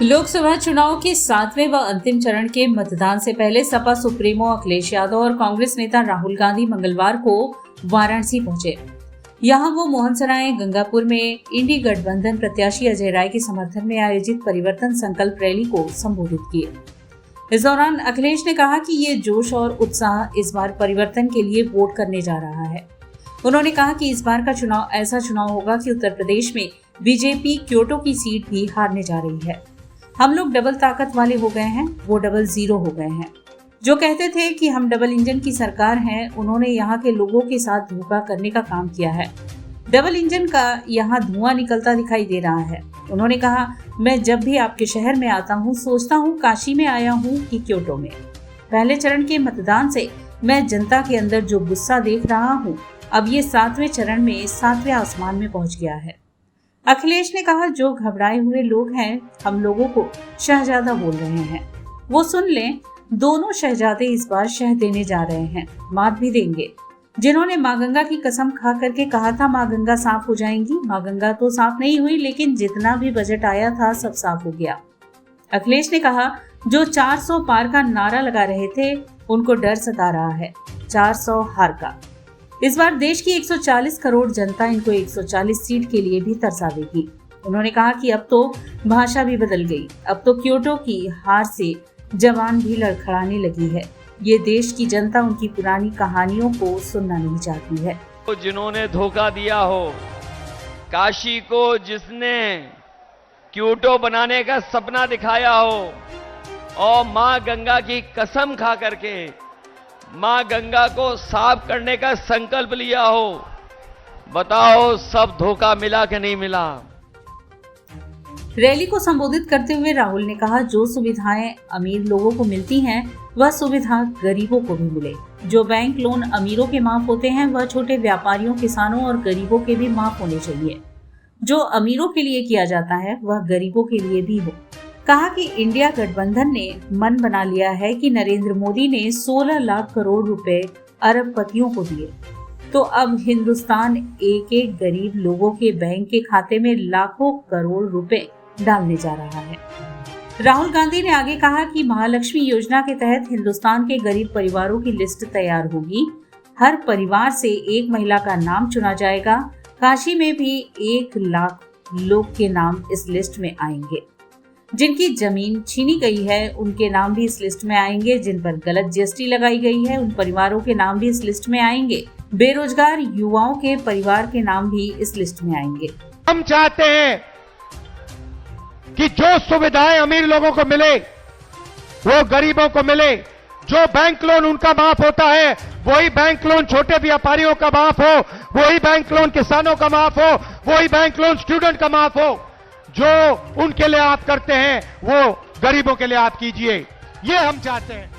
लोकसभा चुनाव के 7वें व अंतिम चरण के मतदान से पहले सपा सुप्रीमो अखिलेश यादव और कांग्रेस नेता राहुल गांधी मंगलवार को वाराणसी पहुंचे। यहां वो मोहनसराय गंगापुर में इंडी गठबंधन प्रत्याशी अजय राय के समर्थन में आयोजित परिवर्तन संकल्प रैली को संबोधित किए। इस दौरान अखिलेश ने कहा कि ये जोश और उत्साह इस बार परिवर्तन के लिए वोट करने जा रहा है। उन्होंने कहा कि इस बार का चुनाव ऐसा चुनाव होगा कि उत्तर प्रदेश में बीजेपी क्योटो की सीट भी हारने जा रही है। हम लोग डबल ताकत वाले हो गए हैं, वो डबल जीरो हो गए हैं। जो कहते थे कि हम डबल इंजन की सरकार हैं, उन्होंने यहाँ के लोगों के साथ धोखा करने का काम किया है। डबल इंजन का यहाँ धुआं निकलता दिखाई दे रहा है। उन्होंने कहा, मैं जब भी आपके शहर में आता हूँ सोचता हूँ काशी में आया हूँ कि क्योटो में। पहले चरण के मतदान से मैं जनता के अंदर जो गुस्सा देख रहा हूँ, अब ये 7वें चरण में 7वें आसमान में पहुंच गया है। अखिलेश ने कहा, जो घबराए हुए लोग हैं, हम लोगों को शहजादा बोल रहे हैं, वो सुन लें। दोनों शहजादे इस बार शह देने जा रहे हैं, मात भी देंगे। जिन्होंने माँ गंगा की कसम खा करके कहा था माँ गंगा साफ हो जाएंगी, माँ गंगा तो साफ नहीं हुई, लेकिन जितना भी बजट आया था सब साफ हो गया। अखिलेश ने कहा, जो 400 पार का नारा लगा रहे थे, उनको डर सता रहा है 400 हार का। इस बार देश की 140 करोड़ जनता इनको 140 सीट के लिए भी तरसा देगी। उन्होंने कहा कि अब तो भाषा भी बदल गई, अब तो क्योटो की हार से जवान भी लड़खड़ाने लगी है। ये देश की जनता उनकी पुरानी कहानियों को सुनना नहीं चाहती है। जिन्होंने धोखा दिया हो, काशी को जिसने क्योटो बनाने का सपना दिखाया हो और मां गंगा की कसम खा करके मां गंगा को साफ करने का संकल्प लिया हो, बताओ सब धोखा मिला कि नहीं मिला। रैली को संबोधित करते हुए राहुल ने कहा, जो सुविधाएं अमीर लोगों को मिलती हैं, वह सुविधा गरीबों को भी मिले। जो बैंक लोन अमीरों के माफ होते हैं, वह छोटे व्यापारियों, किसानों और गरीबों के भी माफ होने चाहिए। जो अमीरों के लिए किया जाता है, वह गरीबों के लिए भी हो। कहा कि इंडिया गठबंधन ने मन बना लिया है कि नरेंद्र मोदी ने 16 लाख करोड़ रुपए अरबपतियों को दिए, तो अब हिंदुस्तान एक एक गरीब लोगों के बैंक के खाते में लाखों करोड़ रुपए डालने जा रहा है। राहुल गांधी ने आगे कहा कि महालक्ष्मी योजना के तहत हिंदुस्तान के गरीब परिवारों की लिस्ट तैयार होगी। हर परिवार से एक महिला का नाम चुना जाएगा। काशी में भी 1 लाख लोग के नाम इस लिस्ट में आएंगे। जिनकी जमीन छीनी गई है, उनके नाम भी इस लिस्ट में आएंगे। जिन पर गलत जीएसटी लगाई गई है, उन परिवारों के नाम भी इस लिस्ट में आएंगे। बेरोजगार युवाओं के परिवार के नाम भी इस लिस्ट में आएंगे। हम चाहते हैं कि जो सुविधाएं अमीर लोगों को मिले, वो गरीबों को मिले। जो बैंक लोन उनका माफ होता है, वही बैंक लोन छोटे व्यापारियों का माफ हो, वही बैंक लोन किसानों का माफ हो, वही बैंक लोन स्टूडेंट का माफ हो। जो उनके लिए आप करते हैं, वो गरीबों के लिए आप कीजिए, ये हम चाहते हैं।